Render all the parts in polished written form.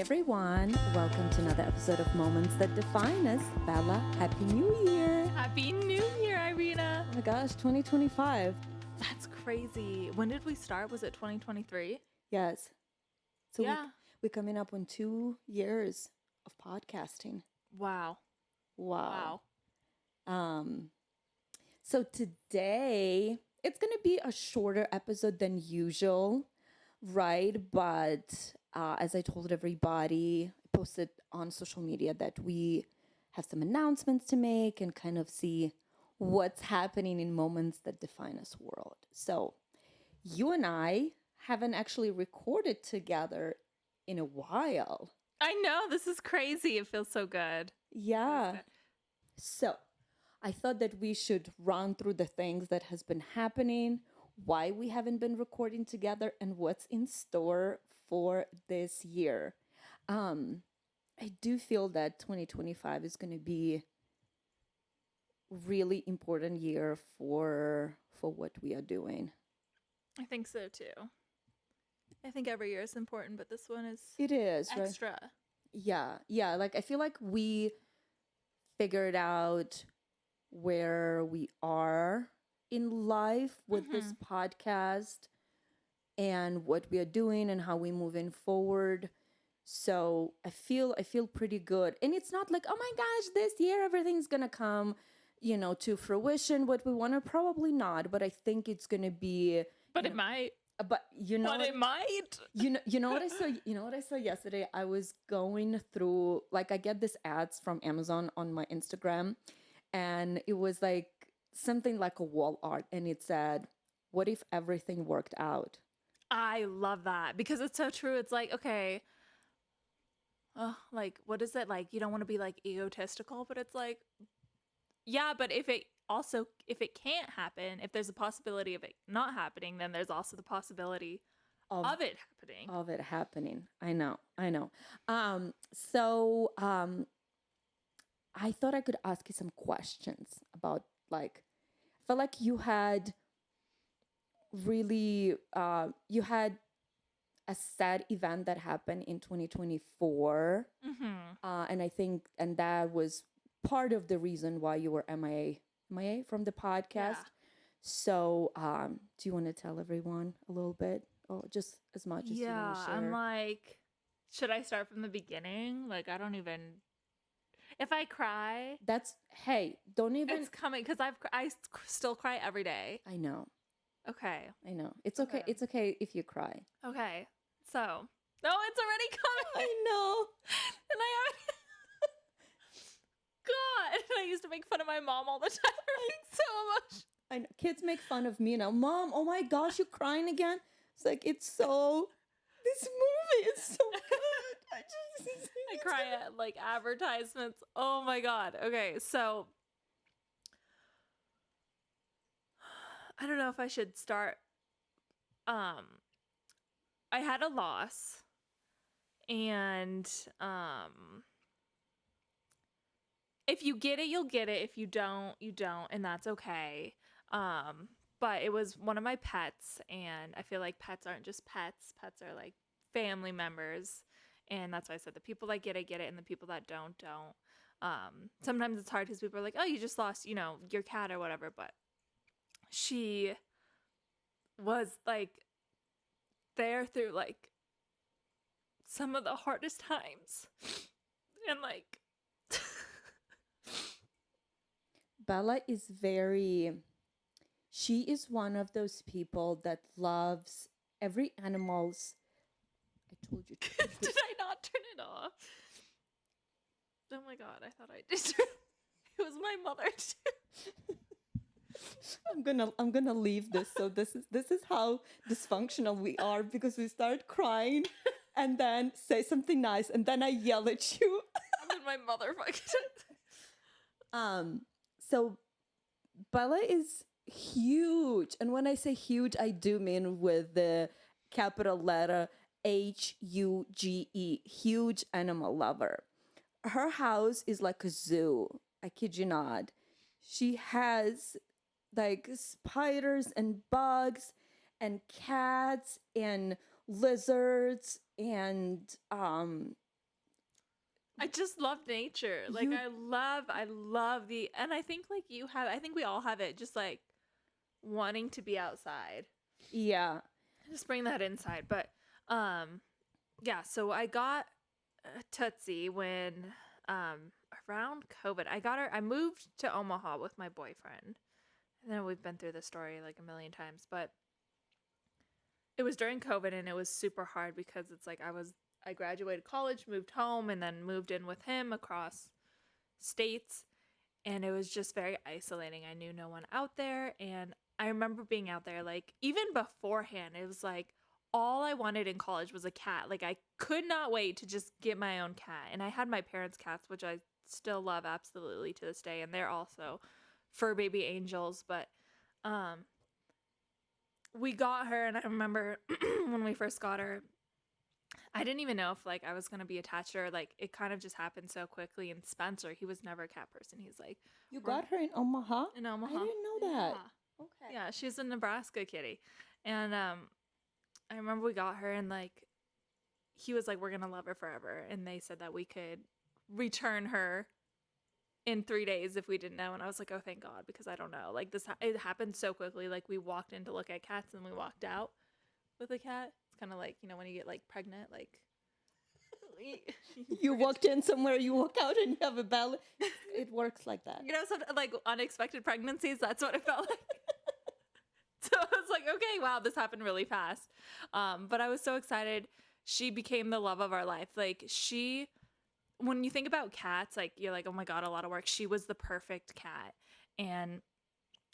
everyone, welcome to another episode of Moments That Define Us. Bella, Happy New Year! Happy New Year, Iryna! Oh my gosh, 2025. That's crazy. When did we start? Was it 2023? Yes. So Yeah. we're coming up on 2 years of podcasting. Wow. Wow. So today, it's going to be a shorter episode than usual, right? But as I told everybody, I posted on social media that we have some announcements to make and kind of see what's happening in Moments That Define Us world. So you and I haven't actually recorded together in a while. I know. This is crazy. It feels so good. Yeah. So I thought that we should run through the things that has been happening, why we haven't been recording together, and what's in store for this year. I do feel that 2025 is going to be really important year for what we are doing. I think so too. I think every year is important, but this one is It is, right? extra. Yeah. Like I feel like we figured out where we are in life with this podcast and what we are doing and how we're moving forward. So I feel pretty good. And it's not like, oh my gosh, this year everything's gonna come, to fruition. What we want to, probably not, but I think it's gonna be. But it might. But it might. You know what I saw? You know what I saw yesterday? I was going through, like, I get these ads from Amazon on my Instagram, and it was like something like a wall art, and it said, "What if everything worked out?" I love that because it's so true. It's like, okay, like, what is it? Like, you don't want to be like egotistical, but it's like, yeah, but if it can't happen, if there's a possibility of it not happening, then there's also the possibility of it happening. Of it happening. I know. So I thought I could ask you some questions about, like, I felt like you had really, you had a sad event that happened in 2024. And I think, and that was part of the reason why you were MIA from the podcast. Yeah. So do you want to tell everyone a little bit, or just as much as you want to share? I'm like, should I start from the beginning? Like, I don't even, if I cry, don't even. it's coming because I still cry every day. I know. Okay. I know. It's okay. It's okay if you cry. Okay. So, it's already coming. I know. And I already, God, and I used to make fun of my mom all the time for being so emotional. I know. Kids make fun of me now. Mom, oh my gosh, you're crying again? It's like, this movie is so good. I cry at like advertisements. Oh my God. Okay. So I don't know if I should start. I had a loss, and if you get it, you'll get it. If you don't, you don't, and that's okay. But it was one of my pets, and I feel like pets aren't just pets. Pets are like family members, and that's why I said the people that get it, and the people that don't. Sometimes it's hard because people are like, oh, you just lost, your cat or whatever, but she was like there through like some of the hardest times, and like Bella is she is one of those people that loves every animal's. I told you. Did I not turn it off? Oh my God, I thought I did. It was my mother too. I'm gonna leave this. So this is how dysfunctional we are, because we start crying and then say something nice and then I yell at you. And then my mother fucked it. So Bella is huge. And when I say huge, I do mean with the capital letter HUGE, huge animal lover. Her house is like a zoo. I kid you not. She has like spiders and bugs and cats and lizards and I just love nature. Like You I love and I think like I think we all have it, just like wanting to be outside. yeah. Just bring that inside. But um yeah, so I got Tootsie when around COVID. I moved to Omaha with my boyfriend. And then we've been through this story like a million times, but it was during COVID and it was super hard because it's like I graduated college, moved home, and then moved in with him across states, and it was just very isolating. I knew no one out there, and I remember being out there like even beforehand, it was like all I wanted in college was a cat. Like I could not wait to just get my own cat. And I had my parents' cats, which I still love absolutely to this day, and they're also fur baby angels, but um we got her, and I remember when we first got her, I didn't even know if like I was gonna be attached to her. Like it kind of just happened so quickly. And Spencer, he was never a cat person. He's like, You we're got her in Omaha? in I Omaha. didn't know that. Okay. Yeah, she's a Nebraska kitty. And I remember we got her, and like he was like, we're gonna love her forever. And they said that we could return her in 3 days if we didn't know. And I was like, oh, thank God, because I don't know. Like it happened so quickly. Like we walked in to look at cats and we walked out with a cat. It's kind of like, when you get like pregnant, like You walked in somewhere, you walk out, and you have a belly. It works like that. some like unexpected pregnancies. That's what it felt like. So I was like, okay, wow, this happened really fast. But I was so excited. She became the love of our life. Like when you think about cats, like you're like, oh my God, a lot of work. She was the perfect cat. And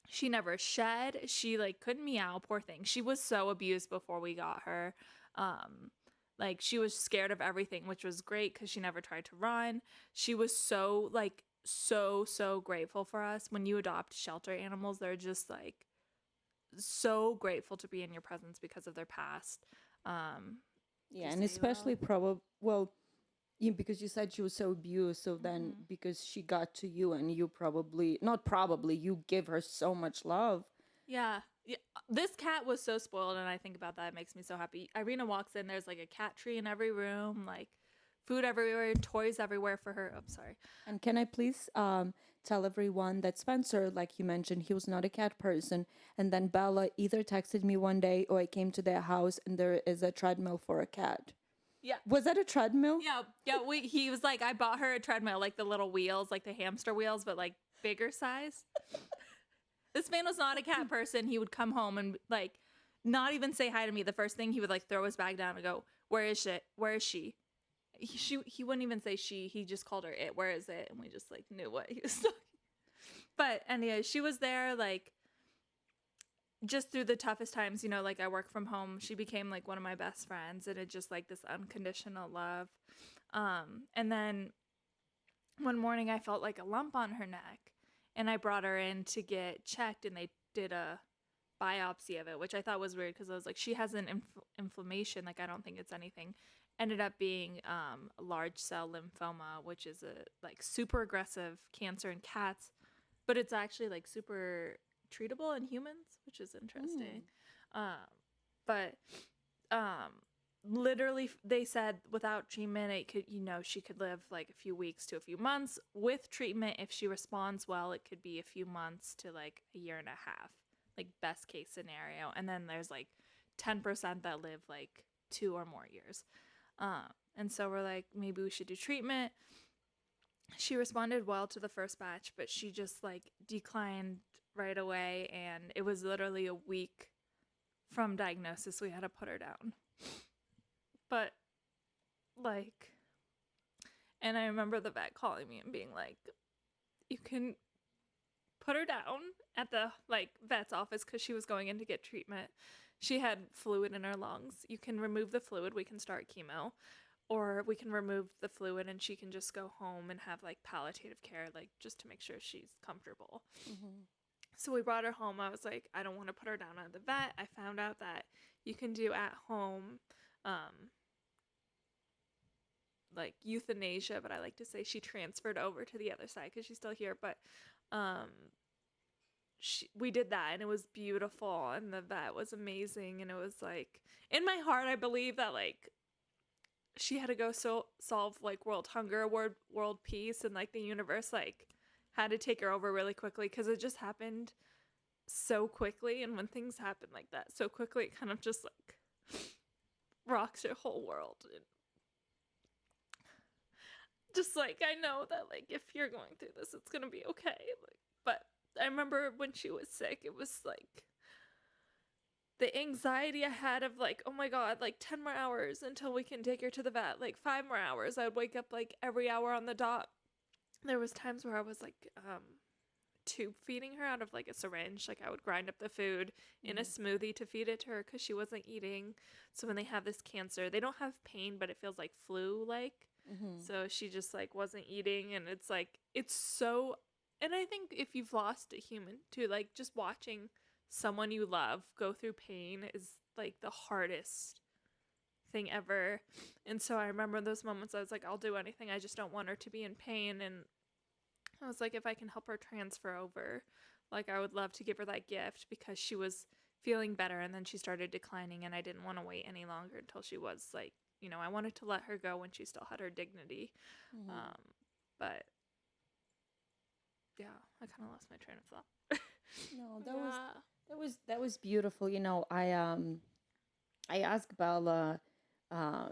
she never shed. She like couldn't meow, poor thing. She was so abused before we got her. Like she was scared of everything, which was great because she never tried to run. She was so like so grateful for us. When you adopt shelter animals, they're just like so grateful to be in your presence because of their past. Yeah, and especially because you said she was so abused, so then because she got to you and you you give her so much love. Yeah. Yeah. This cat was so spoiled, and I think about that. It makes me so happy. Irina walks in, there's like a cat tree in every room, like food everywhere, toys everywhere for her. Oh, sorry. And can I please tell everyone that Spencer, like you mentioned, he was not a cat person. And then Bella either texted me one day or I came to their house and there is a treadmill for a cat. Yeah. Was that a treadmill? Yeah. Yeah. He was like, I bought her a treadmill, like the little wheels, like the hamster wheels, but like bigger size. This man was not a cat person. He would come home and like not even say hi to me. The first thing he would like throw his bag down and go, "Where is it? Where is she?" He wouldn't even say she. He just called her it. Where is it? And we just like knew what he was talking. But anyway, she was there like just through the toughest times. Like I work from home. She became like one of my best friends, and it just like this unconditional love. And then one morning I felt like a lump on her neck. And I brought her in to get checked, and they did a biopsy of it, which I thought was weird because I was like, she has an inflammation. Like, I don't think it's anything. Ended up being large cell lymphoma, which is a like super aggressive cancer in cats, but it's actually like super treatable in humans, which is interesting. But literally they said without treatment it could she could live like a few weeks to a few months. With treatment, if she responds well, it could be a few months to like a year and a half, like best case scenario. And then there's like 10% that live like 2 or more years. And so we're like, maybe we should do treatment. She responded well to the first batch, but she just like declined right away, and it was literally a week from diagnosis we had to put her down. But like, and I remember the vet calling me and being like, you can put her down at the like vet's office because she was going in to get treatment. She had fluid in her lungs. You can remove the fluid, we can start chemo, or we can remove the fluid and she can just go home and have like palliative care, like just to make sure she's comfortable. So we brought her home. I was like, I don't want to put her down at the vet. I found out that you can do at home like euthanasia, but I like to say she transferred over to the other side because she's still here. But we did that, and it was beautiful, and the vet was amazing. And it was like, in my heart, I believe that like she had to go solve like world hunger, world peace, and like the universe like had to take her over really quickly because it just happened so quickly. And when things happen like that so quickly, it kind of just like rocks your whole world. And just like I know that like if you're going through this, it's gonna be okay. Like, but I remember when she was sick, it was like the anxiety I had of like, oh my god, like 10 more hours until we can take her to the vet, like 5 more hours. I would wake up like every hour on the dot. There was times where I was like tube feeding her out of like a syringe. Like I would grind up the food in a smoothie to feed it to her because she wasn't eating. So when they have this cancer, they don't have pain, but it feels like flu like. Mm-hmm. So she just like wasn't eating, and it's like it's so. And I think if you've lost a human too, like just watching someone you love go through pain is like the hardest thing ever. And so I remember those moments I was like, I'll do anything. I just don't want her to be in pain. And I was like, if I can help her transfer over, like I would love to give her that gift because she was feeling better and then she started declining, and I didn't want to wait any longer until she was like, I wanted to let her go when she still had her dignity. Mm-hmm. But yeah, I kind of lost my train of thought. No, Yeah. that was beautiful. I asked Bella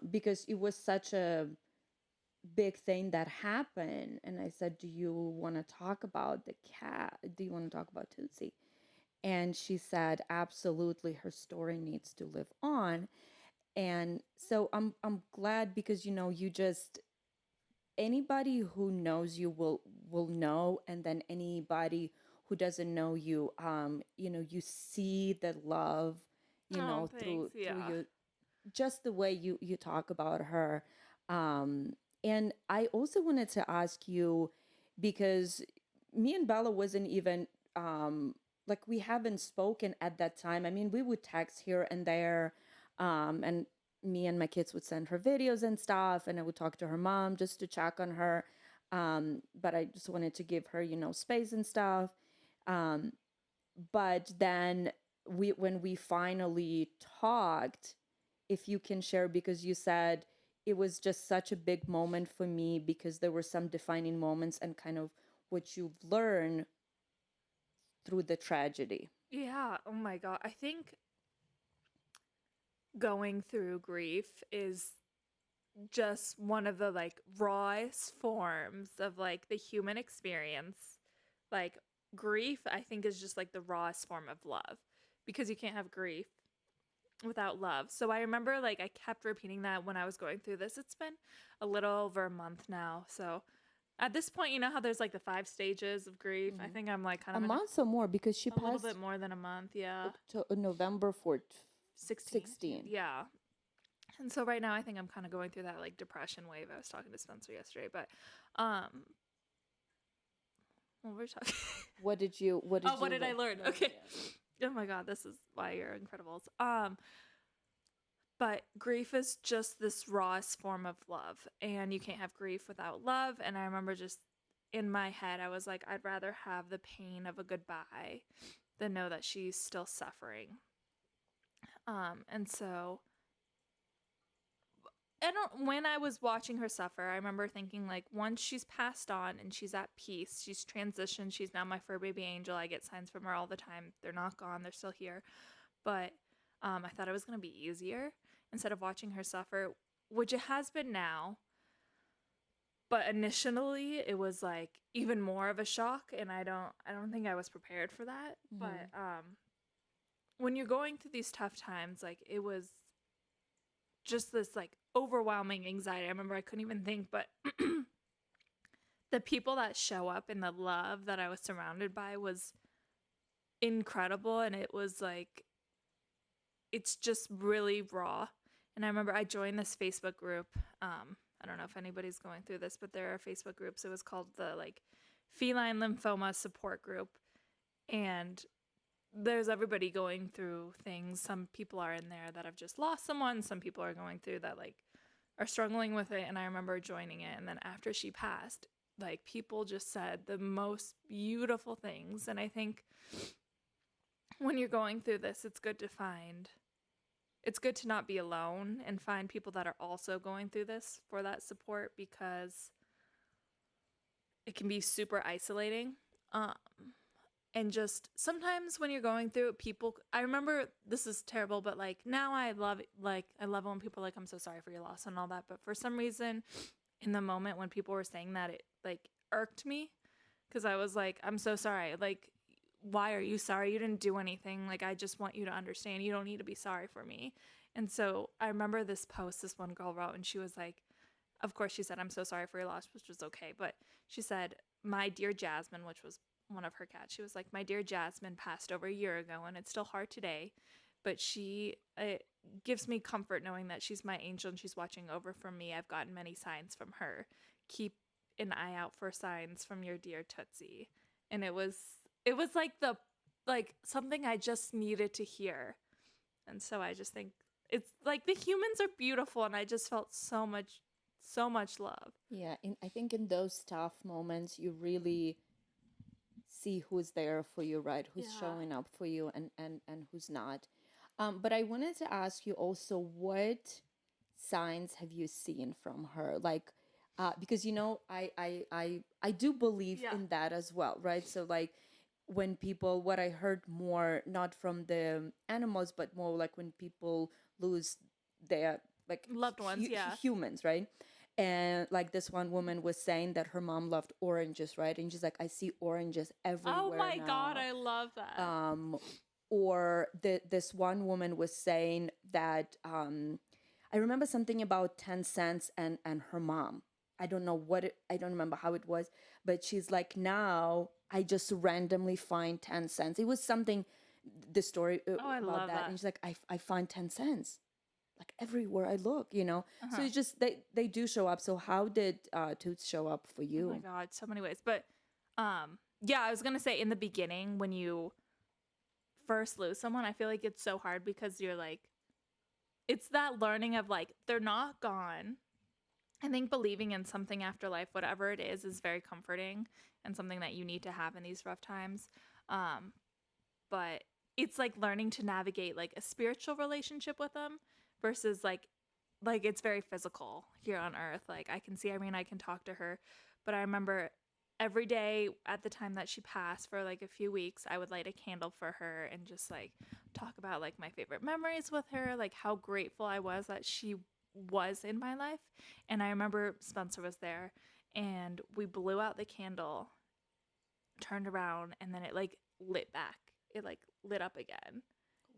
because it was such a big thing that happened, and I said, "Do you want to talk about the cat? Do you want to talk about Tootsie?" And she said, "Absolutely, her story needs to live on." And so I'm glad because you just anybody who knows you will know, and then anybody who doesn't know you, you see the love, Oh, thanks. through Yeah. you, just the way you talk about her. um and I also wanted to ask you, because me and Bella wasn't even like, we haven't spoken at that time. I mean, we would text here and there, and me and my kids would send her videos and stuff, and I would talk to her mom just to check on her. But I just wanted to give her, space and stuff. um but then when we finally talked, if you can share, because you said it was just such a big moment for me because there were some defining moments and kind of what you've learned through the tragedy. Yeah. Oh my God. I think going through grief is just one of the like rawest forms of like the human experience. Like grief, I think, is just like the rawest form of love because you can't have grief without love. So I remember like I kept repeating that when I was going through this. It's been a little over a month now. So at this point, you know how there's like the 5 stages of grief? I Mhm. think I'm like kind A of in month or more, because she a little bit passed more than a month. Yeah. November 4th, 16. 16. Yeah. And so right now I think I'm kind of going through that like depression wave. I was talking to Spencer yesterday, but um well, we're talking. What did I learn? Okay. Oh my God, this is why you're Incredibles. But grief is just this rawest form of love, and you can't have grief without love. And I remember just in my head, I was like, I'd rather have the pain of a goodbye than know that she's still suffering. And so when I was watching her suffer, I remember thinking like once she's passed on and she's at peace, she's transitioned, she's now my fur baby angel. I get signs from her all the time. They're not gone, they're still here. But I thought it was going to be easier instead of watching her suffer, which it has been now. But initially it was like even more of a shock, and I don't think I was prepared for that. Mm-hmm. But when you're going through these tough times, like it was just this like overwhelming anxiety. I remember I couldn't even think, but the people that show up and the love that I was surrounded by was incredible. And it was like, it's just really raw. And I remember I joined this Facebook group. I don't know if anybody's going through this, but there are Facebook groups. It was called the like Feline Lymphoma Support Group. And there's everybody going through things. Some people are in there that have just lost someone. Some people are going through that like are struggling with it. And I remember joining it. And then after she passed, like people just said the most beautiful things. And I think when you're going through this, it's good to find it's good to not be alone and find people that are also going through this for that support, because it can be super isolating. Um, and just sometimes when you're going through it, people, I remember, this is terrible, but like now I love when people are like, I'm so sorry for your loss and all that. But for some reason, in the moment when people were saying that, it like irked me, because I was like, I'm so sorry. Like, why are you sorry? You didn't do anything. Like, I just want you to understand, you don't need to be sorry for me. And so I remember this post this one girl wrote, and she was like, of course, she said, I'm so sorry for your loss, which was okay. But she said, my dear Jasmine, which was one of her cats, she was like, my dear Jasmine passed over a year ago, and it's still hard today. But it gives me comfort knowing that she's my angel and she's watching over from me. I've gotten many signs from her. Keep an eye out for signs from your dear Tootsie. And it was like like something I just needed to hear. And so I just think it's like the humans are beautiful, and I just felt so much love. Yeah, I think in those tough moments, you really see who's there for you, right? Who's Yeah. showing up for you, and who's not. But I wanted to ask you also, what signs have you seen from her? Like, because I do believe Yeah. in that as well, right? So like when people, what I heard more, not from the animals, but more like when people lose their like Loved ones, yeah. humans, right? And like this one woman was saying that her mom loved oranges, right? And she's like, I see oranges Oh everywhere my god, now. I love that. Or this one woman was saying that I remember something about 10 cents and her mom. I don't know I don't remember how it was, but she's like, now I just randomly find 10 cents. It was something, the story Oh, I about love that. that. And she's like, I find 10 cents like everywhere I look. So Uh-huh. it's just, they do show up. So how did Toots show up for Oh my you? god, so many ways. But yeah, I was going to say, in the beginning when you first lose someone, I feel like it's so hard because you're like, it's that learning of like, they're not gone. I think believing in something after life, whatever it is very comforting and something that you need to have in these rough times. Um, but it's like learning to navigate like a spiritual relationship with them versus like it's very physical here on earth. Like I can see Irene, I can talk to her, but I remember every day at the time that she passed for like a few weeks, I would light a candle for her and just like talk about like my favorite memories with her, like how grateful I was that she was in my life. And I remember Spencer was there, and we blew out the candle, turned around, and then it like lit back. It like lit up again.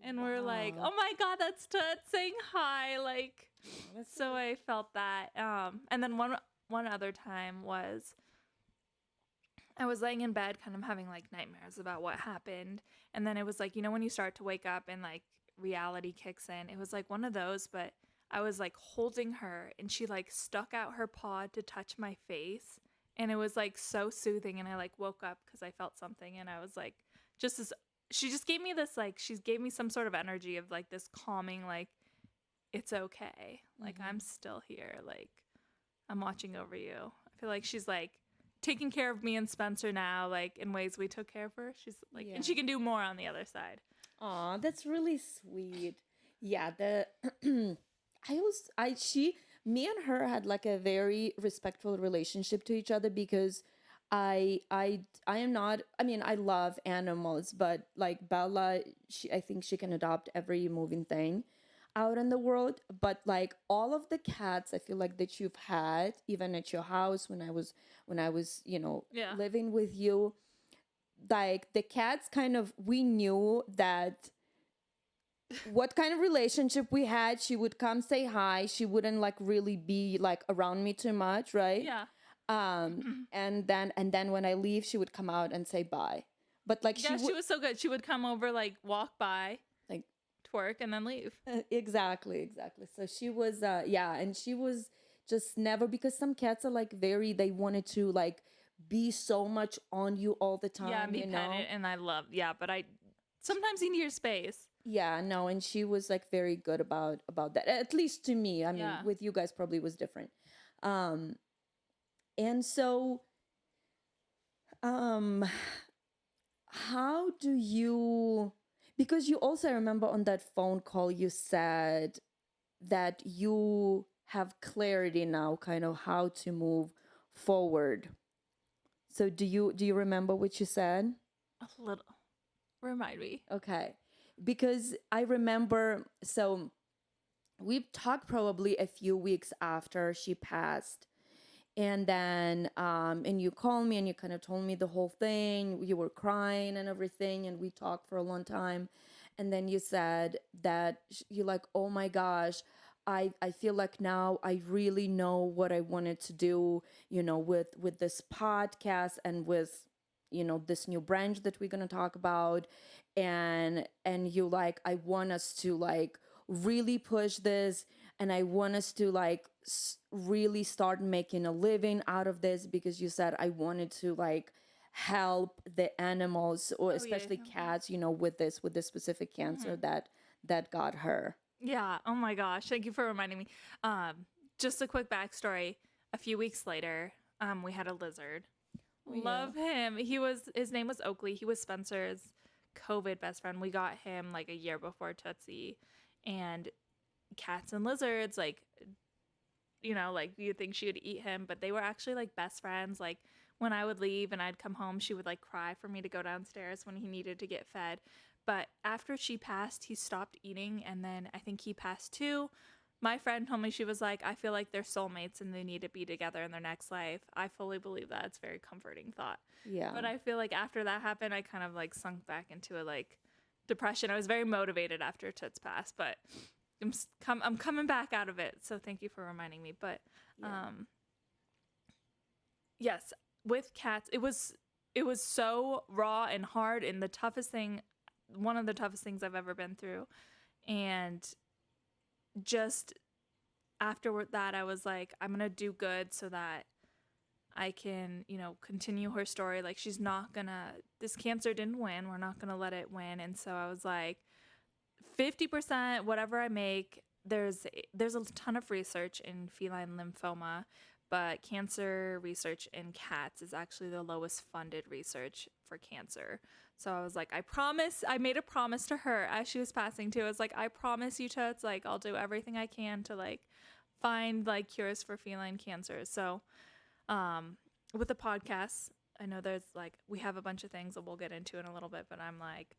And we're like, Wow. oh my god, that's Tut saying hi. Like, Oh, that's so I felt that. And then one other time was I was laying in bed, kind of having like nightmares about what happened. And then it was like, when you start to wake up and like reality kicks in, it was like one of those, but I was like holding her, and she like stuck out her paw to touch my face. And it was like so soothing. And I like woke up because I felt something. And I was like, just as she just gave me this, like, she gave me some sort of energy of like this calming, like, it's okay. Like, I'm still here. Like, I'm watching over you. I feel like she's like taking care of me and Spencer now, like in ways we took care of her. She's like, Yeah. and she can do more on the other side. Aw, that's really sweet. Yeah, the me and her had like a very respectful relationship to each other because I am not, I mean, I love animals, but like Bella, I think she can adopt every moving thing out in the world. But like all of the cats, I feel like that you've had, even at your house when I was Yeah. living with you, like the cats kind of, we knew that what kind of relationship we had. She would come say hi, she wouldn't like really be like around me too much, right? Yeah. And then when I leave, she would come out and say bye, but like she Yeah, she would was so good. She would come over, like walk by, like twerk, and then leave. exactly. So she was yeah, and she was just never, because some cats are like very, they wanted to like be so much on you all the Yeah, and time, be petted, and I love, yeah, but I sometimes you need your space. Yeah, no, and she was like very good about that. At least to me. I mean, Yeah. with you guys probably was different. Um and so um how do you, because you also, I remember on that phone call, you said that you have clarity now, kind of how to move forward. So do you remember what you said? A little. Remind me. Okay. Because I remember, so we talked probably a few weeks after she passed. And then, and you called me and you kind of told me the whole thing. You were crying and everything. And we talked for a long time. And then you said that you're like, oh my gosh, I feel like now I really know what I wanted to do, with this podcast and with, this new branch that we're going to talk about. And you like, I want us to like really push this, and I want us to like really start making a living out of this, because you said I wanted to like help the animals, or Oh, yeah. especially cats, with this specific cancer that got her. Yeah. Oh my gosh. Thank you for reminding me. Just a quick backstory. A few weeks later, we had a lizard. Oh, yeah. Love him. His name was Oakley. He was Spencer's COVID best friend. We got him like a year before Tootsie. And cats and lizards, like, like you'd think she would eat him, but they were actually like best friends. Like when I would leave and I'd come home, she would like cry for me to go downstairs when he needed to get fed. But after she passed, he stopped eating, and then I think he passed too. My friend told me, she was like, I feel like they're soulmates and they need to be together in their next life. I fully believe that. It's a very comforting thought. Yeah. But I feel like after that happened, I kind of like sunk back into a like depression. I was very motivated after Toots passed, but I'm coming back out of it. So thank you for reminding me. But yes, with cats, it was so raw and hard, and one of the toughest things I've ever been through. And just after that, I was like, I'm gonna do good so that I can, continue her story. Like, this cancer didn't win. We're not gonna let it win. And so I was like, 50%, whatever I make. There's a ton of research in feline lymphoma, but cancer research in cats is actually the lowest funded research for cancer. So I was like, I made a promise to her as she was passing too. I was like, I promise you, Toots, like I'll do everything I can to like find like cures for feline cancers. So with the podcast, I know there's like, we have a bunch of things that we'll get into in a little bit, but I'm like,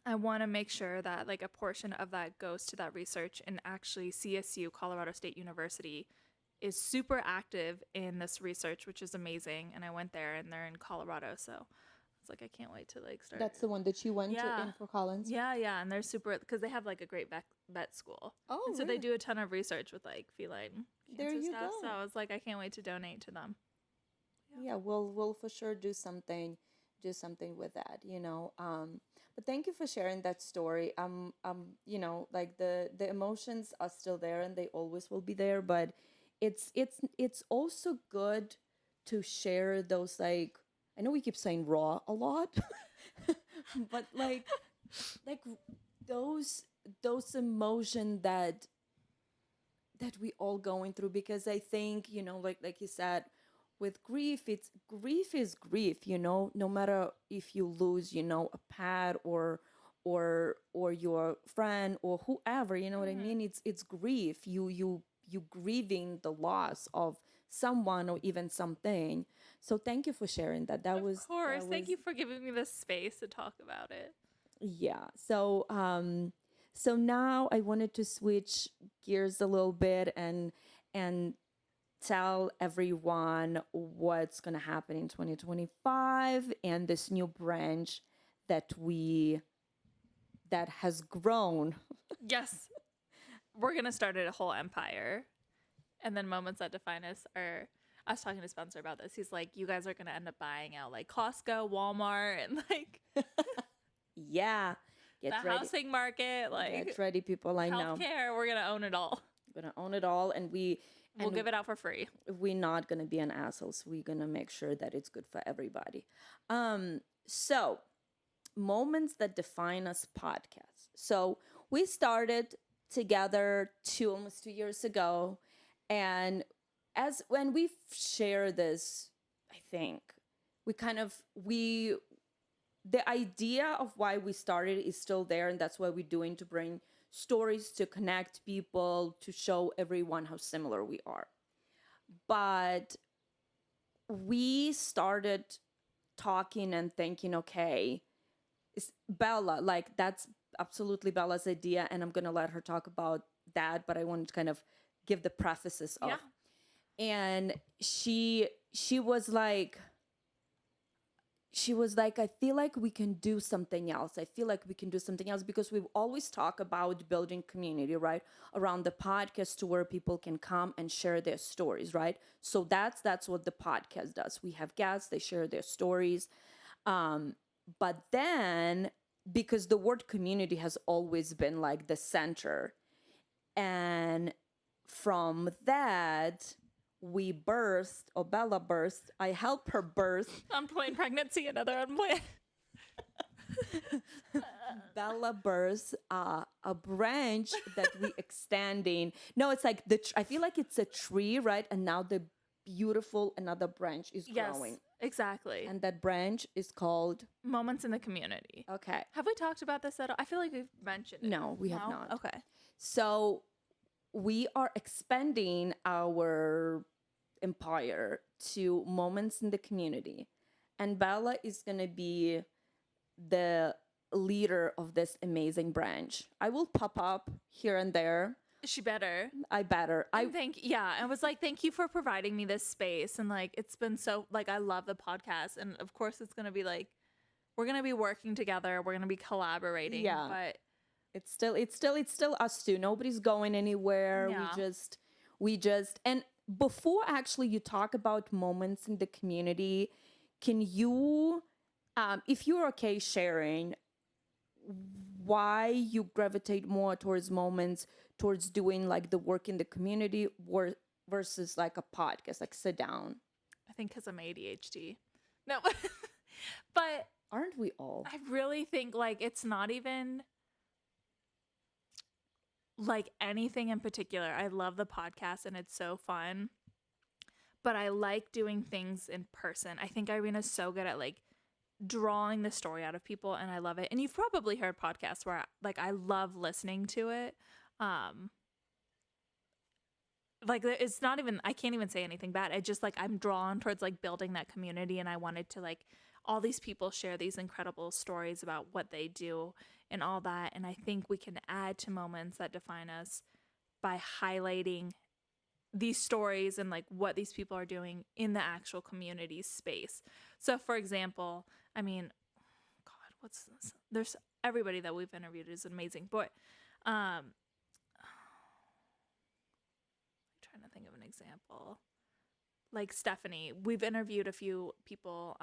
I want to make sure that like a portion of that goes to that research. And actually CSU, Colorado State University, is super active in this research, which is amazing. And I went there, and they're in Colorado. So I was like, I can't wait to like start. That's the one that you went to in Fort Collins? Yeah. And they're super, because they have like a great vet school. Oh, and so really? they do a ton of research with like feline There cancer you stuff. go. So I was like, I can't wait to donate to them. Yeah, we'll for sure do something with that, but thank you for sharing that story. Like the emotions are still there, and they always will be there, but it's also good to share those, like, I know we keep saying raw a lot, but like those emotion that we all going through, because I think, like you said, with grief, grief is grief, no matter if you lose, a pet or your friend or whoever, you know what I mean? It's grief. You grieving the loss of someone or even something. So thank you for sharing that. Of course. Thank you for giving me the space to talk about it. Yeah. So now I wanted to switch gears a little bit and tell everyone what's going to happen in 2025 and this new branch that has grown. Yes. We're going to start a whole empire. And then moments that define us are, I was talking to Spencer about this. He's like, you guys are going to end up buying out like Costco, Walmart, and like Yeah. the housing market, like get ready, people. I know. Healthcare, we're going to own it all. We're going to own it all, and we'll give it out for free. We're not going to be an assholes. We're going to make sure that it's good for everybody. So moments that define us podcast. So we started together almost 2 years ago. And when we share this, I think the idea of why we started is still there, and that's what we're doing, to bring stories, to connect people, to show everyone how similar we are. But we started talking and thinking, okay, it's Bella, like that's absolutely Bella's idea, and I'm gonna let her talk about that, but I wanted to kind of give the prefaces of. Yeah. And she was like, I feel like we can do something else. I feel like we can do something else, because we've always talked about building community, right? Around the podcast, to where people can come and share their stories, right? So that's what the podcast does. We have guests, they share their stories. But then, because the word community has always been like the center, and from that, we birthed, or Bella birthed, I helped her birth. Unplanned pregnancy, another unplanned. Bella births a branch that we extending. No, it's like I feel like it's a tree, right? And now the beautiful another branch is growing. Yes, exactly. And that branch is called Moments in the Community. Okay. Have we talked about this at all? I feel like we've mentioned it. No, we have not. Okay. So we are expanding our empire to Moments in the Community. And Bella is going to be the leader of this amazing branch. I will pop up here and there. She better. I better. I was like, thank you for providing me this space. And like, it's been so, like, I love the podcast. And of course, it's going to be like, we're going to be working together. We're going to be collaborating. Yeah. But it's still us two. Nobody's going anywhere. Yeah. We just, and before actually you talk about Moments in the Community, can you, if you're okay sharing, why you gravitate more towards Moments, towards doing like the work in the community versus like a podcast, like sit down? I think because I'm ADHD. No, but aren't we all? I really think like it's not even like anything in particular. I love the podcast and it's so fun, but I like doing things in person. I think Iryna's so good at like drawing the story out of people, and I love it. And you've probably heard podcasts where like I love listening to it. Like it's not even, I can't even say anything bad. I just like, I'm drawn towards like building that community, and I wanted to like all these people share these incredible stories about what they do and all that. And I think we can add to Moments that define us by highlighting these stories and like what these people are doing in the actual community space. So for example, I mean, God, what's this? There's everybody that we've interviewed is amazing, but trying to think of an example. Like Stephanie, we've interviewed a few people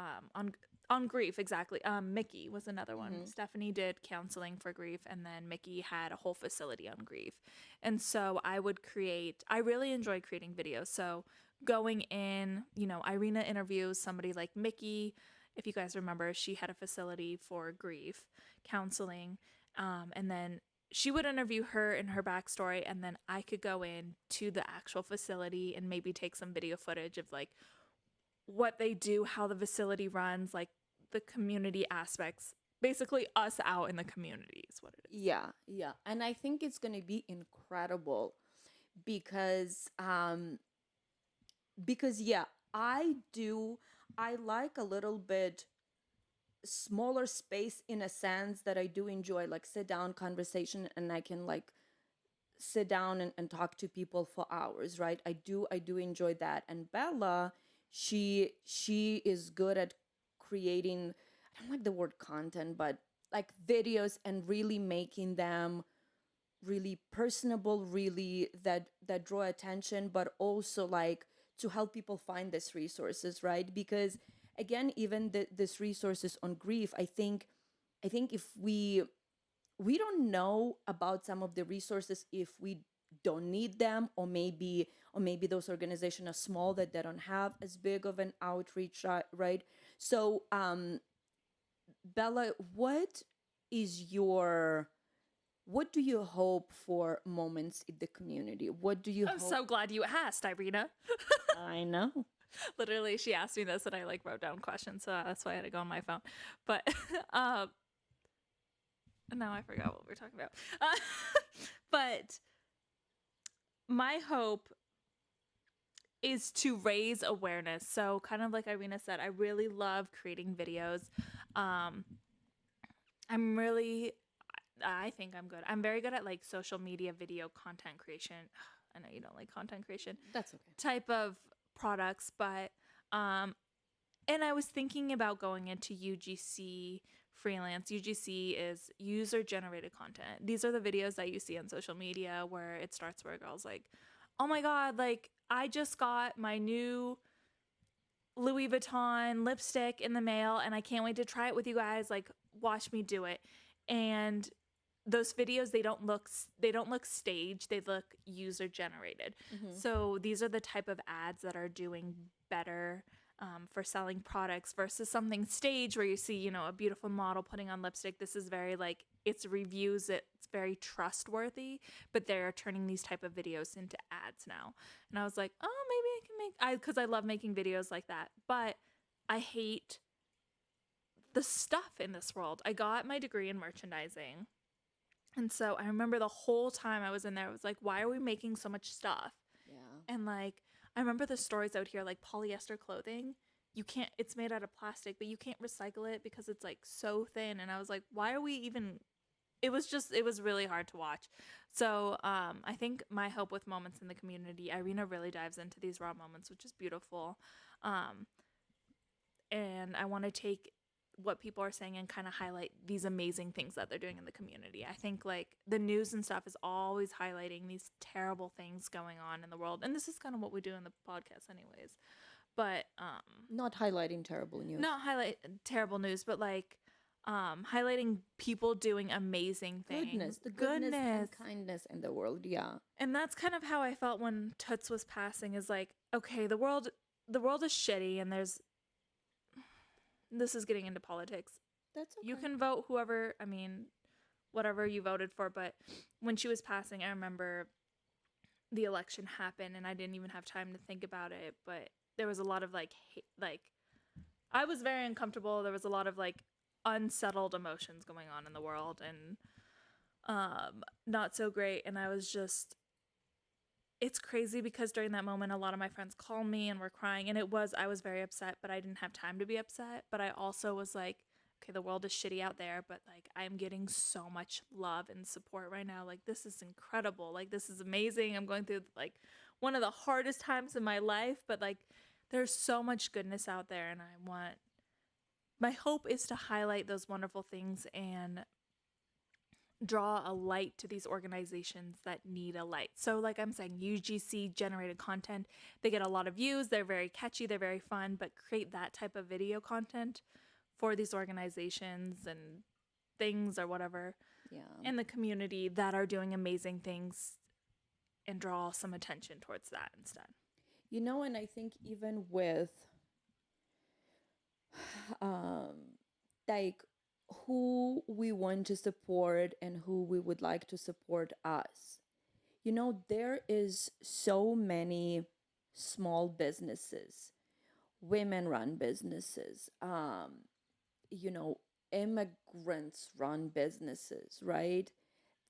on grief. Exactly. Mickey was another one. Mm-hmm. Stephanie did counseling for grief, and then Mickey had a whole facility on grief. And so I really enjoy creating videos. So going in, Iryna interviews somebody like Mickey. If you guys remember, she had a facility for grief counseling, and then she would interview her and her backstory, and then I could go in to the actual facility and maybe take some video footage of like what they do, how the facility runs, like the community aspects, basically us out in the community is what it is. Yeah. And I think it's going to be incredible because yeah, I like a little bit smaller space, in a sense that I do enjoy like sit down conversation, and I can like sit down and talk to people for hours, right? I do enjoy that. And Bella, she is good at creating, I don't like the word content, but like videos, and really making them really personable, really that draw attention, but also like to help people find these resources, right? Because again, even this resources on grief, I think if we don't know about some of the resources if we don't need them, or maybe those organizations are small that they don't have as big of an outreach, right? So Bella, what do you hope for Moments in the Community? What do you I'm hope? so glad you asked, Iryna. I know. Literally, she asked me this and I like wrote down questions, so that's why I had to go on my phone. But um, now I forgot what we are talking about. But my hope is to raise awareness. So kind of like Iryna said, I really love creating videos. Um, I'm really, I think I'm good. I'm very good at like social media video content creation. I know you don't like content creation. That's okay. Type of products, but and I was thinking about going into UGC freelance. UGC is user generated content. These are the videos that you see on social media where it starts where a girl's like, "Oh my god, like I just got my new Louis Vuitton lipstick in the mail and I can't wait to try it with you guys. Like watch me do it." And those videos, they don't look staged, they look user generated. So these are the type of ads that are doing better for selling products versus something staged where you see, you know, a beautiful model putting on lipstick. This is very like, it's reviews, it's very trustworthy, but they're turning these type of videos into ads now. And I was like, oh, maybe I can because I love making videos like that, but I hate the stuff in this world. I got my degree in merchandising. And so I remember the whole time I was in there, I was like, why are we making so much stuff? Yeah. And like, I remember the stories out here, like polyester clothing. You can't, it's made out of plastic, but you can't recycle it because it's like so thin. And I was like, why are we even, it was really hard to watch. So I think my hope with Moments in the Community, Iryna really dives into these raw moments, which is beautiful. Um, and I want to take what people are saying and kind of highlight these amazing things that they're doing in the community. I think like the news and stuff is always highlighting these terrible things going on in the world. And this is kind of what we do in the podcast anyways. But Not highlighting terrible news. not highlight terrible news, but like highlighting people doing amazing things. Goodness, the goodness and kindness in the world, yeah. And that's kind of how I felt when Toots was passing, is like, okay, the world is shitty and there's, this is getting into politics. That's okay. You can vote whoever, I mean, whatever you voted for, but when she was passing, I remember the election happened and I didn't even have time to think about it, but there was a lot of like I was very uncomfortable. There was a lot of like unsettled emotions going on in the world and not so great. And I was just, it's crazy because during that moment, a lot of my friends called me and were crying. And I was very upset, but I didn't have time to be upset. But I also was like, okay, the world is shitty out there, but like I'm getting so much love and support right now. Like this is incredible. Like this is amazing. I'm going through like one of the hardest times in my life, but like there's so much goodness out there. And my hope is to highlight those wonderful things and draw a light to these organizations that need a light. So like I'm saying, UGC generated content, they get a lot of views, they're very catchy, they're very fun, but create that type of video content for these organizations and things or whatever in the community that are doing amazing things, and draw some attention towards that instead. You know, and I think even with like who we want to support and who we would like to support us. You know, there is so many small businesses, women-run businesses, you know, immigrants-run businesses, right?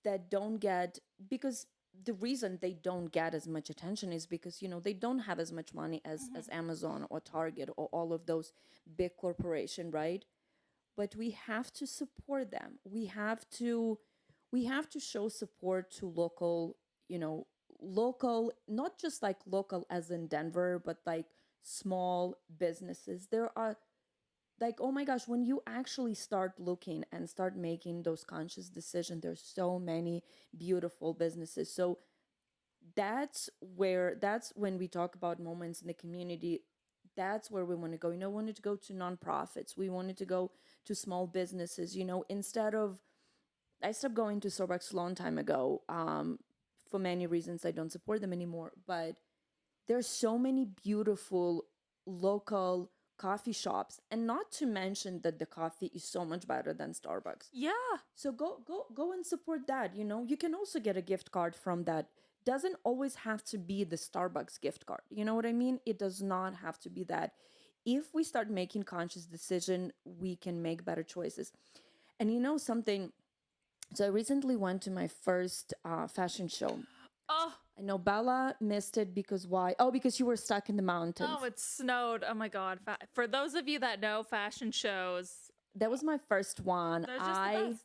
That don't get, because the reason they don't get as much attention is because, you know, they don't have as much money as Amazon or Target or all of those big corporation, right? But we have to support them. We have to show support to local, you know, local, not just like local as in Denver, but like small businesses. There are like, oh my gosh, when you actually start looking and start making those conscious decisions, there's so many beautiful businesses. So that's when we talk about moments in the community, that's where we want to go. You know, we wanted to go to nonprofits. We wanted to go to small businesses, you know, I stopped going to Starbucks a long time ago. For many reasons, I don't support them anymore. But there's so many beautiful local coffee shops, and not to mention that the coffee is so much better than Starbucks. Yeah. So go and support that. You know, you can also get a gift card from that doesn't always have to be the Starbucks gift card. You know what I mean? It does not have to be that. If we start making conscious decision, we can make better choices. And you know something, so I recently went to my first fashion show. Oh, I know Bella missed it because why? Oh, because you were stuck in the mountains. oh, it snowed. Oh my God. For those of you that know fashion shows, That was my first one. they're just the best.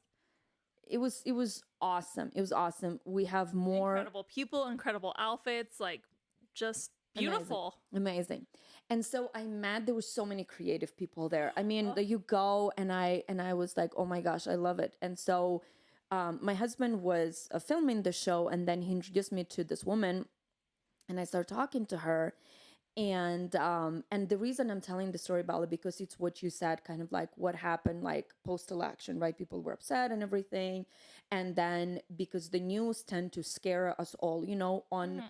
It was awesome. It was awesome. We have more Incredible people, incredible outfits, like just beautiful. amazing. And so I met, there were so many creative people there. I mean, you go and I was like, oh my gosh, I love it. And so my husband was filming the show, and then he introduced me to this woman, and I started talking to her. And the reason I'm telling the story about it, because it's what you said, kind of like what happened like post-election, right? People were upset and everything. And then because the news tend to scare us all, you know, on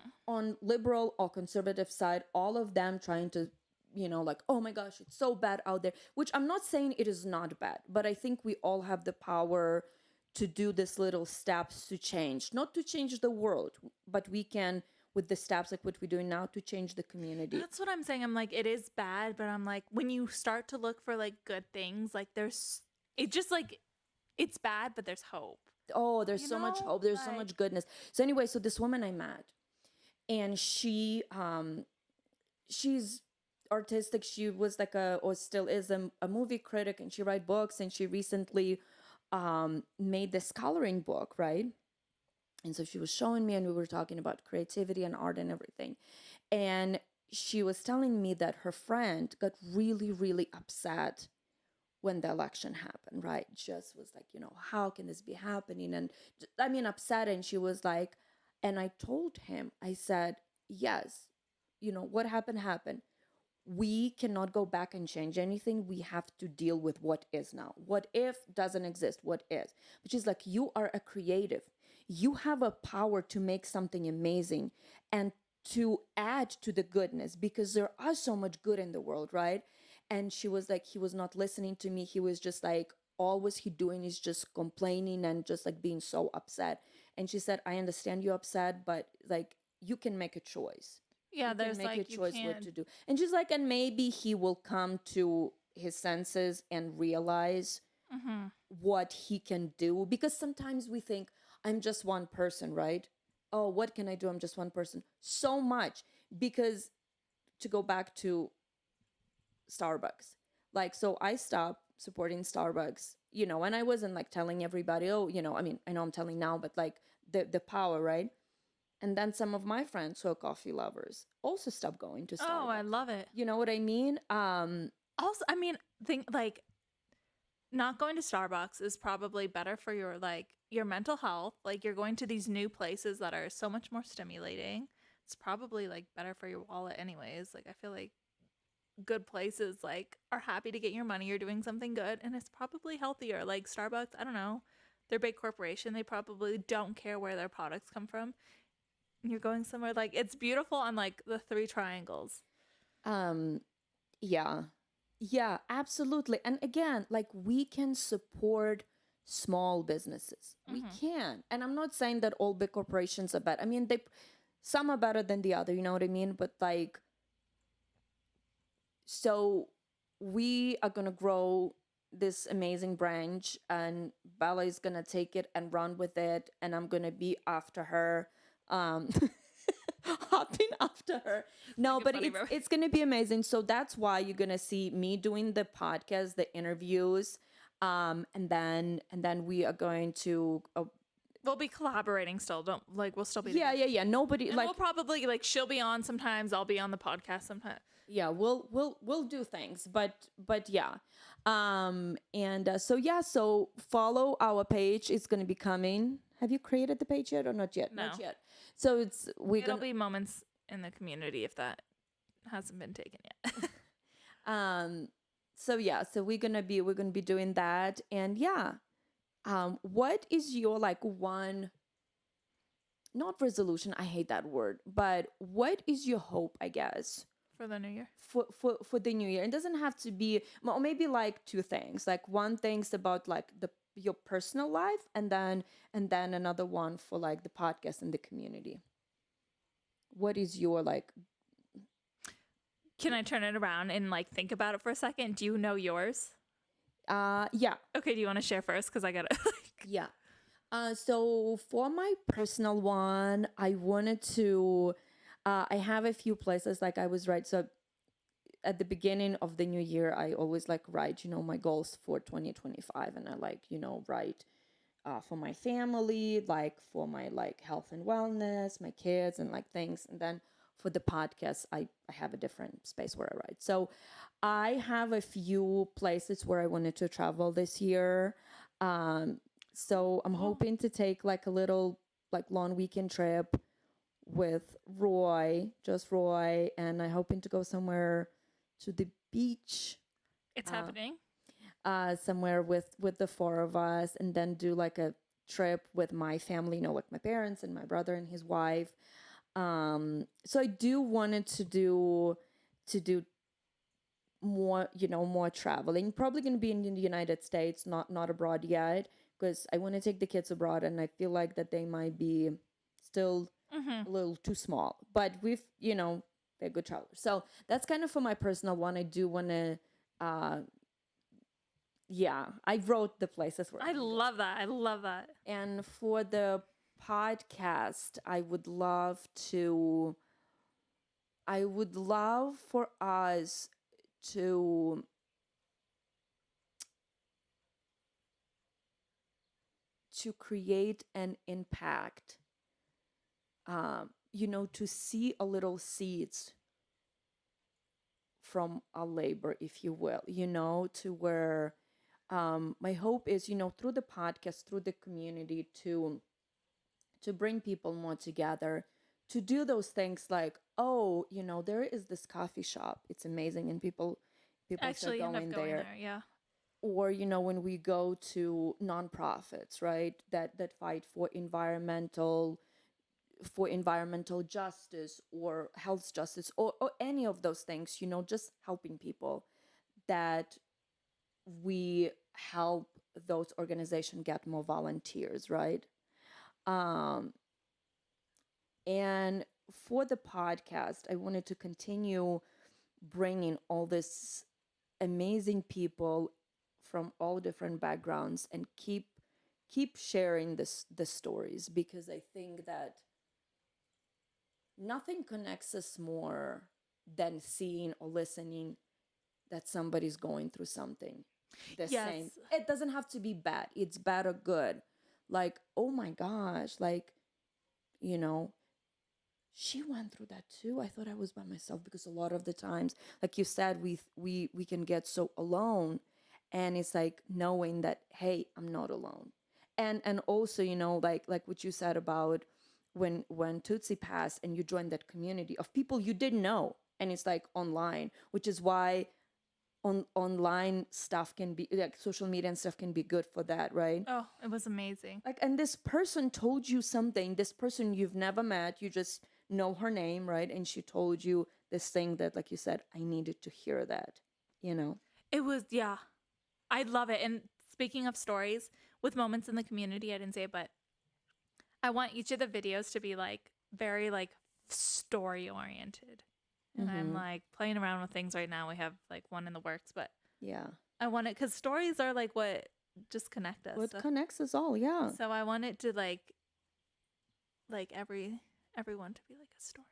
liberal or conservative side, all of them trying to, you know, like, oh my gosh, it's so bad out there, which I'm not saying it is not bad, but I think we all have the power to do these little steps to change, not to change the world, but we can, with the steps like what we're doing now, to change the community. That's what I'm saying. I'm like, it is bad, but I'm like, when you start to look for like good things, like it just like, it's bad, but there's hope. Oh, there's so much hope. There's so much goodness. So anyway, so this woman I met, and she's artistic. She was like or still is a movie critic, and she write books, and she recently made this coloring book, right? And so she was showing me, and we were talking about creativity and art and everything. And she was telling me that her friend got really, really upset when the election happened, right? Just was like, you know, how can this be happening? And I mean, upset. And she was like, and I told him, I said, yes, you know, what happened. We cannot go back and change anything. We have to deal with what is now. What if doesn't exist? What is? Which is like, you are a creative. You have a power to make something amazing and to add to the goodness, because there are so much good in the world, right? And she was like, he was not listening to me. He was just like, all was he doing is just complaining and just like being so upset. And she said, I understand you're upset, but like, you can make a choice. Yeah, You there's can make like, a choice what to do. And she's like, and maybe he will come to his senses and realize what he can do. Because sometimes we think, I'm just one person, right? Oh, what can I do? I'm just one person. So much. Because to go back to Starbucks, like, so I stopped supporting Starbucks, you know, and I wasn't like telling everybody, oh, you know, I mean, I know I'm telling now, but like the power, right? And then some of my friends who are coffee lovers also stopped going to Starbucks. oh, I love it. You know what I mean? Also, I mean, think like not going to Starbucks is probably better for your like your mental health. Like you're going to these new places that are so much more stimulating. It's probably like better for your wallet anyways. Like I feel like good places like are happy to get your money. You're doing something good, and it's probably healthier. Like Starbucks, I don't know. They're a big corporation. They probably don't care where their products come from. You're going somewhere like it's beautiful on like the three triangles. Yeah. Yeah, absolutely. And again, like, we can support small businesses. We can. And I'm not saying that all big corporations are bad. I mean, some are better than the other, you know what I mean? But like, so we are going to grow this amazing branch, and Bella is going to take it and run with it, and I'm going to be after her. Hopping after her. No, but it's going to be amazing. So that's why you're going to see me doing the podcast, the interviews, and then we are going to We'll be collaborating still. Don't like we'll still be yeah. Nobody and like we'll probably like she'll be on sometimes. I'll be on the podcast sometimes. yeah, we'll do things, but yeah. So follow our page. It's going to be coming. Have you created the page yet or not yet? No. Not yet. So It'll be moments in the community if that hasn't been taken yet. So we're gonna be doing that. And yeah, what is your like one, not resolution, I hate that word, but what is your hope, I guess, for the new year? For the new year? It doesn't have to be, or maybe like two things. Like one thing's about like your personal life, and then another one for like the podcast and the community. what is your like? Can I turn it around and like think about it for a second? Do you know yours? Yeah, Okay, do you want to share first? Because I gotta. yeah. So for my personal one, I wanted to. I have a few places like I was right. So at the beginning of the new year, I always like write, my goals for 2025, and I like, write for my family, like for my like health and wellness, my kids, and like things. And then for the podcast, I have a different space where I write. So I have a few places where I wanted to travel this year. Um, so I'm Cool. hoping to take like a little like long weekend trip with Roy, just Roy, and I'm hoping to go somewhere to the beach, It's uh, happening. somewhere with the four of us, and then do like a trip with my family, like my parents and my brother and his wife. So I do wanted to do more, more traveling. Probably going to be in the United States, not abroad yet, because I want to take the kids abroad, and I feel like that they might be still Mm-hmm. a little too small. But they're good travelers. So that's kind of for my personal one. I do want to, uh, yeah, I wrote the places where I I want to go. love that. I love that. And for the podcast, I would love for us to create an impact, to see a little seeds from our labor, if you will, to where my hope is, through the podcast, through the community, to bring people more together, to do those things like, oh, there is this coffee shop, it's amazing, and people start Actually, end up going going there. there. Yeah. Or when we go to nonprofits, right, that fight for environmental justice or health justice, or any of those things, just helping people, that we help those organizations get more volunteers, right? um and for the podcast, I wanted to continue bringing all this amazing people from all different backgrounds, and keep sharing the stories, because I think that nothing connects us more than seeing or listening that somebody's going through something the Yes. same. It doesn't have to be bad, it's bad or good. Like, oh my gosh, like, you know she went through that too. I thought I was by myself, because a lot of the times, like you said, we can get so alone, and it's like knowing that, hey, I'm not alone. And also, like what you said about when Tootsie passed, and you joined that community of people you didn't know, and it's like online, which is why online stuff can be, like social media and stuff can be good for that, right? Oh, it was amazing. Like, and this person told you something, this person you've never met, you just know her name, right? And she told you this thing that, like you said, I needed to hear that, you know? It was, yeah. I love it. And speaking of stories with moments in the community, I didn't say it, but I want each of the videos to be like very like story oriented. And I'm Mm-hmm. like playing around with things right now. We have like one in the works, but Yeah. I want it because stories are like what just connect us. What connects us all, yeah. So I want it to like everyone to be like a story.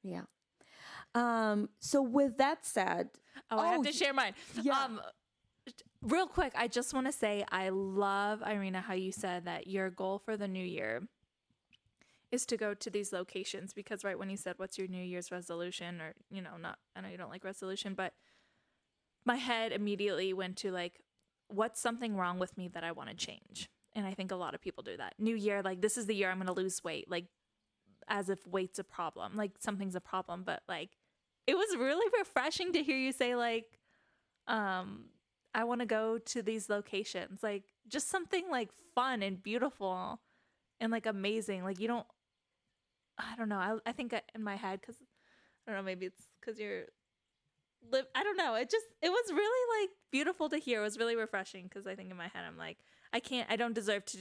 Yeah. So with that said, Oh, I have to share mine. yeah. Real quick, I just want to say I love, Iryna, how you said that your goal for the new year is to go to these locations, because right when you said what's your New Year's resolution, or not, I know you don't like resolution, but my head immediately went to like, what's something wrong with me that I want to change? And I think a lot of people do that. New year, like this is the year I'm going to lose weight, like as if weight's a problem, like something's a problem. But like it was really refreshing to hear you say like, I want to go to these locations, like just something like fun and beautiful and like amazing. Like you don't, I don't know. I think in my head, because I don't know, maybe it's because you're I don't know. It was really like beautiful to hear. It was really refreshing, because I think in my head I'm like, I don't deserve to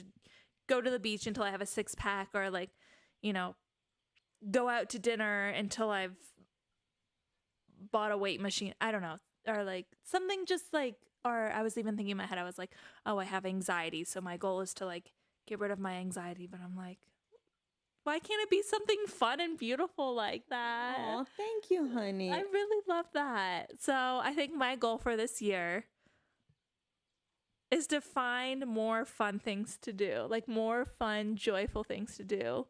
go to the beach until I have a 6-pack, or like, you know, go out to dinner until I've bought a weight machine. I don't know. Or like something just like, or I was even thinking in my head, I was like, oh, I have anxiety. So my goal is to like get rid of my anxiety. But I'm like, why can't it be something fun and beautiful like that? Oh, thank you, honey. I really love that. So I think my goal for this year is to find more fun things to do, like more fun, joyful things to do.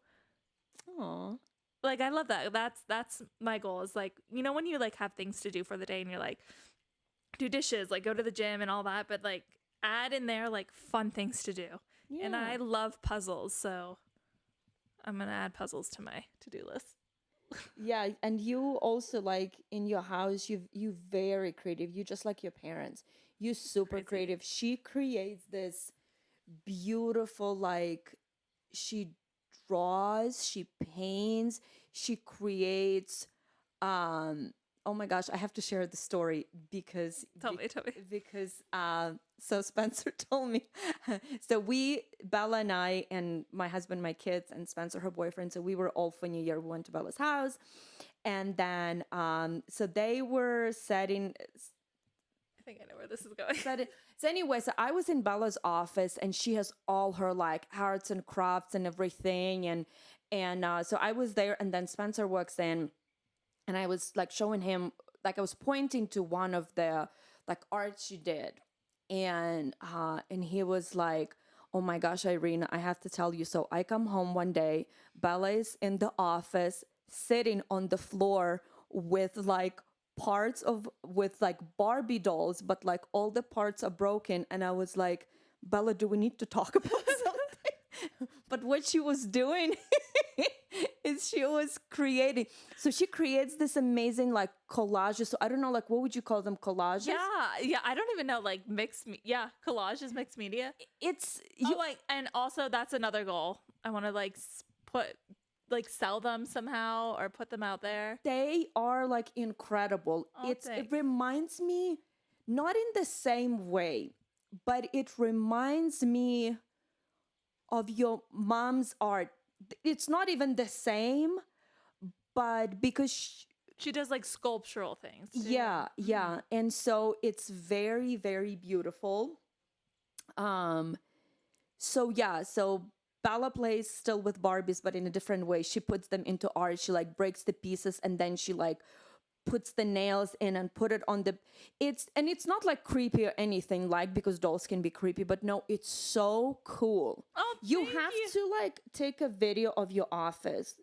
Oh, Like I love that. That's my goal is like, you know, when you like have things to do for the day and you're like do dishes, like go to the gym and all that, but like add in there like fun things to do. yeah. And I love puzzles, so I'm going to add puzzles to my to-do list. Yeah, and you also like in your house, you very creative. You just like your parents. You super Crazy. creative. She creates this beautiful like she draws, she paints, she creates oh my gosh, I have to share the story because Tell me. because so Spencer told me so we Bella and I and my husband, my kids, and Spencer, her boyfriend, so we were all for New Year. We went to Bella's house, and then so they were setting I think I know where this is going. so anyway, so I was in Bella's office and she has all her like arts and crafts and everything, and so I was there, and then Spencer walks in, and I was like showing him, like I was pointing to one of the like art she did, and he was like, "Oh my gosh, Iryna, I have to tell you." So I come home one day, Bella is in the office sitting on the floor with like parts of with like Barbie dolls, but like all the parts are broken, and I was like, "Bella, do we need to talk about something?" But what she was doing is she was creating. So she creates this amazing like collages. So I don't know, like what would you call them? Collages? Yeah. I don't even know, like collage is mixed media. It's Oh, like, and also that's another goal. I want to like put like sell them somehow or put them out there. they are like incredible. Oh, It thanks. reminds me, not in the same way, but it reminds me of your mom's art. It's not even the same, but because She does like sculptural things too. yeah. And so it's very, very beautiful. Um, so yeah, so Bella plays still with Barbies, but in a different way. She puts them into art. She like breaks the pieces and then she like puts the nails in and put it on the it's not like creepy or anything, like, because dolls can be creepy, but no, it's so cool. Oh, You thank have you. to like take a video of your office.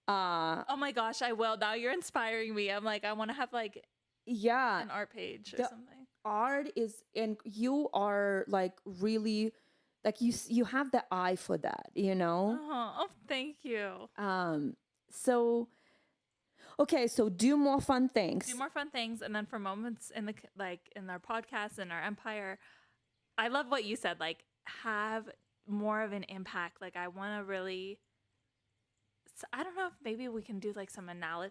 Oh my gosh, I will. Now you're inspiring me. I'm like, I want to have like Yeah, an art page or the something. art is, and you are like really like you have the eye for that, you know. Oh, thank you. So okay, so do more fun things. Do more fun things, and then for moments in the like in our podcast and our empire, I love what you said. Like, have more of an impact. Like, I want to really. So I don't know if maybe we can do like some analytics,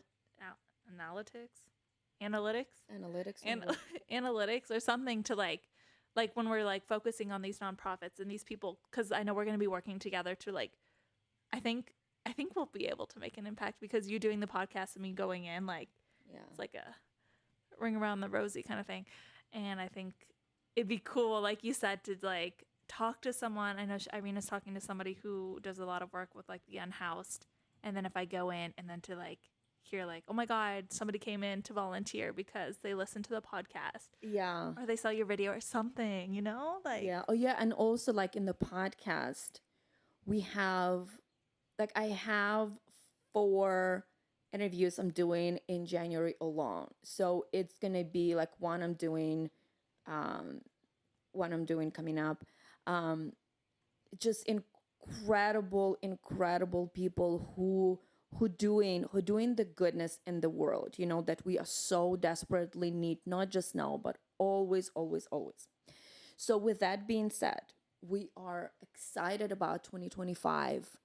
Analytics and analytics or something to like when we're like focusing on these nonprofits and these people, because I know we're going to be working together to like I think we'll be able to make an impact, because you doing the podcast and me going in, like, yeah. it's like a ring around the rosy kind of thing. And I think it'd be cool, like you said, to like talk to someone. I know Irena's talking to somebody who does a lot of work with like the unhoused, and then if I go in and then to like hear like, oh my god, somebody came in to volunteer because they listened to the podcast, Yeah. or they saw your video or something, you know, like Yeah. Oh yeah, and also like in the podcast we have like I have 4 interviews I'm doing in January alone. So it's going to be like um one I'm doing coming up. Just incredible people who doing the goodness in the world, you know, that we are so desperately need, not just now but always, always, always. So with that being said, we are excited about 2025.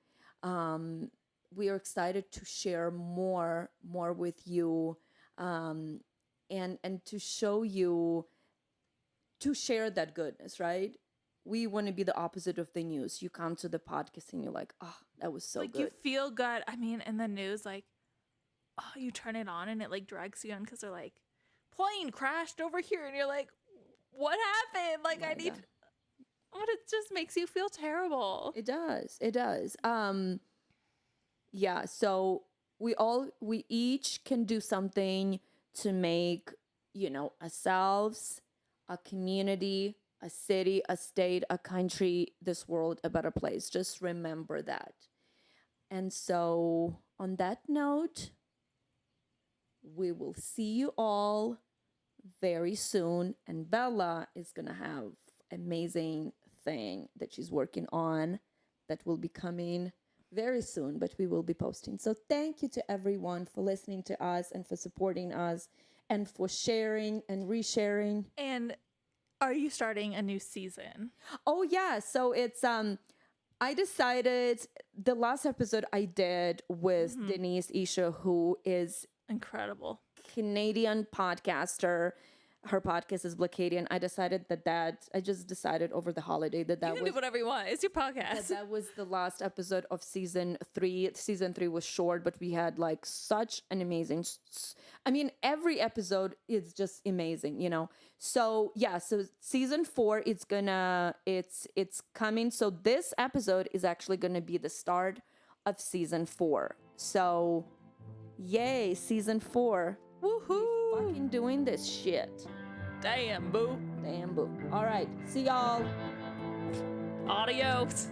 We are excited to share more with you, and to show you, to share that goodness, right? we want to be the opposite of the news. You come to the podcast and you're like, oh, that was so like good. you feel good. I mean, in the news, like, oh, you turn it on and it like drags you in because they're like, plane crashed over here, and you're like, what happened? Like, I need. God. But it just makes you feel terrible. It does. It does. Yeah. So we each can do something to make, ourselves, a community, a city, a state, a country, this world a better place. Just remember that. And so on that note, we will see you all very soon. And Bella is going to have amazing thing that she's working on that will be coming very soon, but we will be posting. So thank you to everyone for listening to us and for supporting us and for sharing and resharing. And are you starting a new season? Oh yeah, so it's I decided the last episode I did with Denise Isha, who is incredible Canadian podcaster. Her podcast is Blackadian. I just decided over the holiday that you can do whatever you want. It's your podcast. That was the last episode of season 3. Season 3 was short, but we had like such an amazing. I mean, every episode is just amazing, So yeah, so season 4 it's coming. So this episode is actually gonna be the start of season 4. So, yay, season 4. Woohoo! Fucking doing this shit. Damn, boo. Damn, boo. All right. See y'all. Adios.